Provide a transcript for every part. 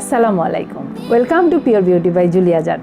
আসসালামু আলাইকুম, welcome to pure beauty by Julie Azad.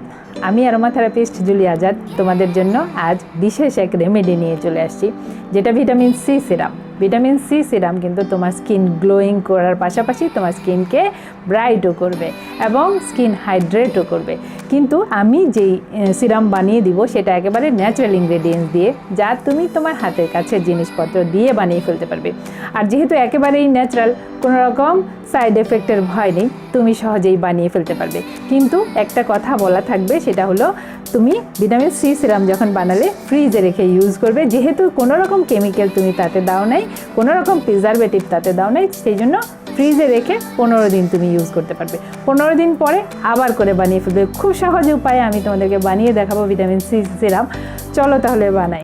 আমি অ্যারোমা থেরাপিস্ট জুলি আজাদ তোমাদের জন্য আজ বিশেষ এক রেমেডি নিয়ে চলে আসছি, যেটা vitamin C serum. Vitamin C serum কিন্তু তোমার স্কিন গ্লোয়িং করার পাশাপাশি তোমার স্কিনকে ব্রাইটও করবে এবং স্কিন হাইড্রেটও করবে। কিন্তু আমি যেই সিরাম বানিয়ে দিব সেটা একেবারে ন্যাচারাল ইনগ্রেডিয়েন্টস দিয়ে, যা তুমি তোমার হাতের কাছে জিনিসপত্র দিয়ে বানিয়ে ফেলতে পারবে। আর যেহেতু একেবারেই ন্যাচারাল, কোনো রকম সাইড এফেক্টের ভয় নেই, তুমি সহজেই বানিয়ে ফেলতে পারবে। কিন্তু একটা কথা বলা থাকবে, সেটা হলো তুমি ভিটামিন সি সিরাম যখন বানালে ফ্রিজে রেখে ইউজ করবে, যেহেতু কোনো রকম কেমিক্যাল তুমি তাতে দাও নাই, কোনো রকম প্রিজারভেটিভ তাতে দাও নাই, সেই জন্য ফ্রিজে রেখে 15 দিন তুমি ইউজ করতে পারবে। 15 দিন পরে আবার করে বানিয়ে ফেলবে। খুব সহজ উপায়ে আমি তোমাদেরকে বানিয়ে দেখাবো ভিটামিন সি সিরাম। চলো তাহলে বানাই।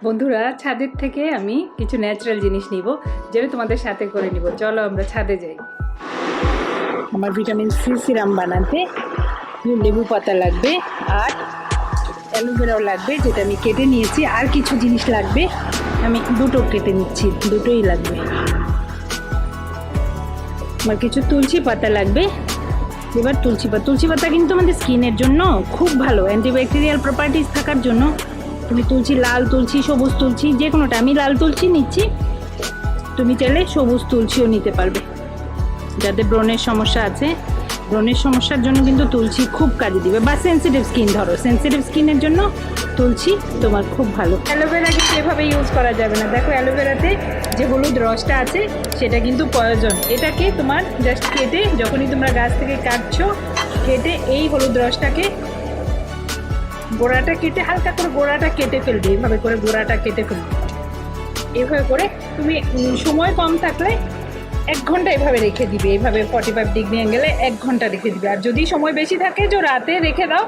বন্ধুরা, ছাদের থেকে আমি কিছু ন্যাচারাল জিনিস নিব, যেটা তোমাদের সাথে করে নিব। চলো আমরা ছাদে যাই। আমার ভিটামিন সি সিরাম বানাতে লেবু পাতা লাগবে আর অ্যালোভেরাও লাগবে, যেটা আমি কেটে নিয়েছি। আর কিছু জিনিস লাগবে, আমি দুটো কেটে নিচ্ছি, দুটোই লাগবে। আমার কিছু তুলসী পাতা লাগবে। এবার তুলসী পাতা কিন্তু আমাদের স্কিনের জন্য খুব ভালো, অ্যান্টিব্যাকটেরিয়াল প্রপার্টিস থাকার জন্য। তুমি তুলসী, লাল তুলসী, সবুজ তুলসী, যে কোনোটা। আমি লাল তুলসী নিচ্ছি, তুমি চাইলে সবুজ তুলসীও নিতে পারবে। যাদের ব্রণের সমস্যা আছে, ব্রণের সমস্যার জন্য কিন্তু তুলসী খুব কাজে দিবে। বা সেন্সিটিভ স্কিন, ধরো সেন্সিটিভ স্কিনের জন্য তুলসী তোমার খুব ভালো। অ্যালোভেরা কিন্তু এভাবে ইউজ করা যাবে না। দেখো, অ্যালোভেরাতে যে হলুদ রসটা আছে সেটা কিন্তু প্রয়োজন। এটাকে তোমার জাস্ট কেটে, যখনই তোমরা গাছ থেকে কাটছো, কেটে এই হলুদ রসটাকে গোড়াটা কেটে, হালকা করে গোড়াটা কেটে ফেলবে। এইভাবে করে গোড়াটা কেটে ফেলবে। এইভাবে করে তুমি সময় কম থাকলে 1 ঘন্টা এভাবে রেখে দিবে। এইভাবে 45 ডিগ্রি অ্যাঙ্গেলে 1 ঘন্টা রেখে দিবে। আর যদি সময় বেশি থাকে, যে রাতে রেখে দাও,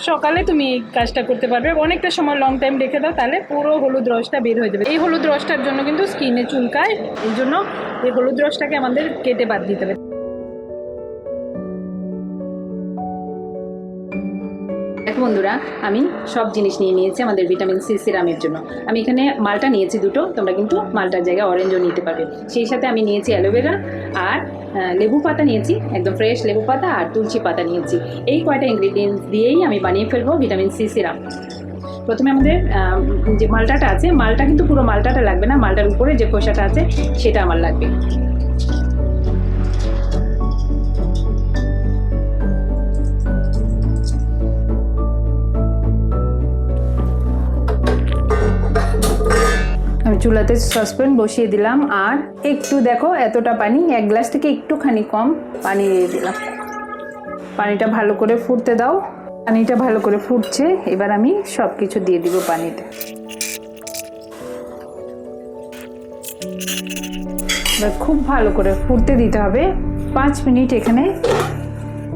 সকালে তুমি এই কাজটা করতে পারবে। অনেকটা সময় লং টাইম রেখে দাও, তাহলে পুরো হলুদ রসটা বের হয়ে যাবে। এই হলুদ রসটার জন্য কিন্তু স্কিনে চুলকায়, এই জন্য এই হলুদ রসটাকে আমাদের কেটে বাদ দিতে হবে। দেখো বন্ধুরা, আমি সব জিনিস নিয়ে নিয়েছি আমাদের ভিটামিন সি সিরামের জন্য। আমি এখানে মালটা নিয়েছি দুটো, তোমরা কিন্তু মালটার জায়গায় অরেঞ্জও নিতে পারবে। সেই সাথে আমি নিয়েছি অ্যালোভেরা আর লেবু পাতা নিয়েছি, একদম ফ্রেশ লেবু পাতা, আর তুলসী পাতা নিয়েছি। এই কয়টা ইনগ্রিডিয়েন্টস দিয়েই আমি বানিয়ে ফেলবো ভিটামিন সি সিরাম। প্রথমে আমাদের যে মালটাটা আছে, মালটা কিন্তু পুরো মালটাটা লাগবে না, মালটার উপরে যে খোসাটা আছে সেটা আমার লাগবে। আমি চুলাতে সসপ্যান বসিয়ে দিলাম, আর একটু দেখো এতটা পানি, 1 গ্লাস থেকে একটুখানি কম পানি দিয়ে দিলাম। পানিটা ভালো করে ফুটতে দাও। পানিটা ভালো করে ফুটছে, এবার আমি সব কিছু দিয়ে দিব পানিতে। এবার খুব ভালো করে ফুটতে দিতে হবে। 5 মিনিট এখানে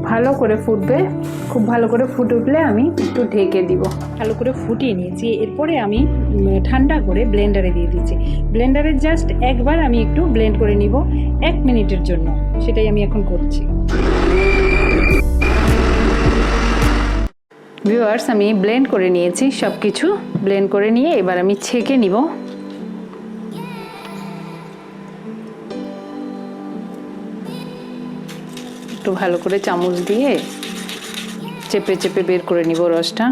ভালো করে ফুটবে। খুব ভালো করে ফুটে উঠলে আমি একটু ঢেকে দিব। ভালো করে ফুটিয়ে নিয়েছি, এরপরে আমি ঠান্ডা করে ব্লেন্ডারে দিয়ে দিচ্ছি। ব্লেন্ডারে জাস্ট একবার আমি একটু ব্লেন্ড করে নিব 1 মিনিটের জন্য, সেটাই আমি এখন করছি। ভিউয়ার্স, আমি ব্লেন্ড করে নিয়েছি, সব কিছু ব্লেন্ড করে নিয়ে এবার আমি ছেঁকে নিব। একটু ভালো করে চামচ দিয়ে চেপে চেপে বের করে নিব রসটা।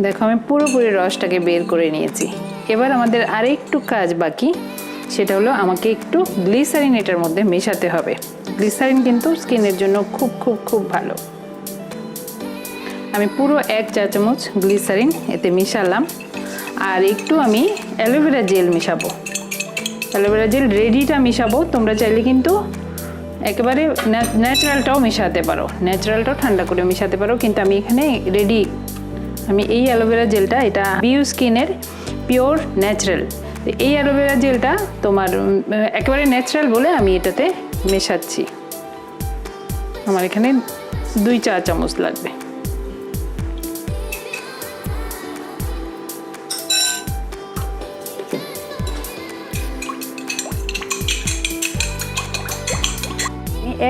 দেখো, আমি পুরোপুরি রসটাকে বের করে নিয়েছি। এবার আমাদের আরেকটু কাজ বাকি, সেটা হলো আমাকে একটু গ্লিসারিন এটার মধ্যে মেশাতে হবে। গ্লিসারিন কিন্তু স্কিনের জন্য খুব খুব খুব ভালো। আমি পুরো 1 চা চামচ গ্লিসারিন এতে মিশালাম। আর একটু আমি অ্যালোভেরা জেল মেশাবো। অ্যালোভেরা জেল রেডিটা মেশাবো, তোমরা চাইলে কিন্তু একেবারে ন্যাচারালটাও মেশাতে পারো, ন্যাচারালটাও ঠান্ডা করে মেশাতে পারো। কিন্তু আমি এখানে রেডি, আমি এই অ্যালোভেরা জেলটা, এটা বিউ স্কিনের পিওর ন্যাচারাল। এই অ্যালোভেরা জেলটা তোমার একেবারে ন্যাচারাল বলে আমি এটাতে মেশাচ্ছি। আমার এখানে 2 চা চামচ লাগবে।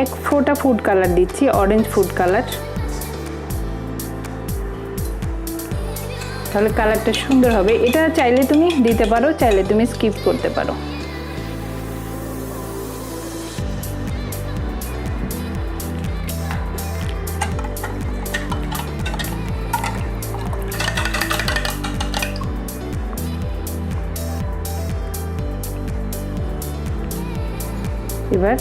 এক ফোঁটা ফুড কালার দিচ্ছি, অরেঞ্জ ফুড কালার, তাহলে কালারটা সুন্দর হবে। এটা চাইলে তুমি দিতে পারো, চাইলে তুমি স্কিপ করতে পারো। এবার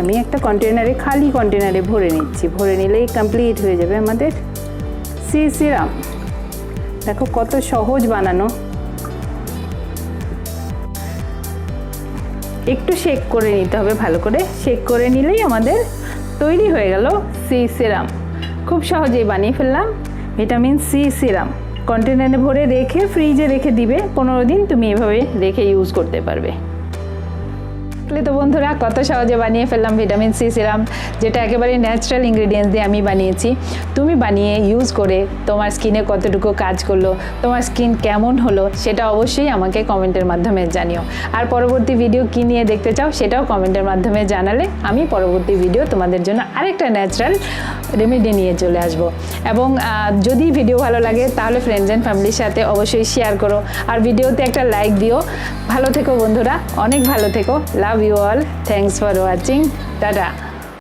আমি একটা কন্টেনারে, খালি কন্টেনারে ভরে নিচ্ছি। ভরে নিলেই কমপ্লিট হয়ে যাবে আমাদের সি সিরাম। দেখো কত সহজ বানানো। একটু শেক করে নিতে হবে, ভালো করে শেক করে নিলেই আমাদের তৈরি হয়ে গেল সি সিরাম। খুব সহজেই বানিয়ে ফেললাম ভিটামিন সি সিরাম। কন্টেনারে ভরে রেখে ফ্রিজে রেখে দিবে 15 দিন, তুমি এভাবে রেখে ইউজ করতে পারবে। তো বন্ধুরা, কত সহজে বানিয়ে ফেললাম ভিটামিন সি সিরাম, যেটা একেবারে ন্যাচারাল ইনগ্রিডিয়েন্টস দিয়ে আমি বানিয়েছি। তুমি বানিয়ে ইউজ করে তোমার স্কিনে কতটুকু কাজ করলো, তোমার স্কিন কেমন হলো, সেটা অবশ্যই আমাকে কমেন্টের মাধ্যমে জানিও। আর পরবর্তী ভিডিও কী নিয়ে দেখতে চাও সেটাও কমেন্টের মাধ্যমে জানালে আমি পরবর্তী ভিডিও তোমাদের জন্য আরেকটা ন্যাচারাল রেমেডি নিয়ে চলে আসব। এবং যদি ভিডিও ভালো লাগে তাহলে ফ্রেন্ডস অ্যান্ড ফ্যামিলির সাথে অবশ্যই শেয়ার করো, আর ভিডিওতে একটা লাইক দিও। ভালো থেকো বন্ধুরা, অনেক ভালো থেকো। লাভ you all. Thanks for watching. Tada.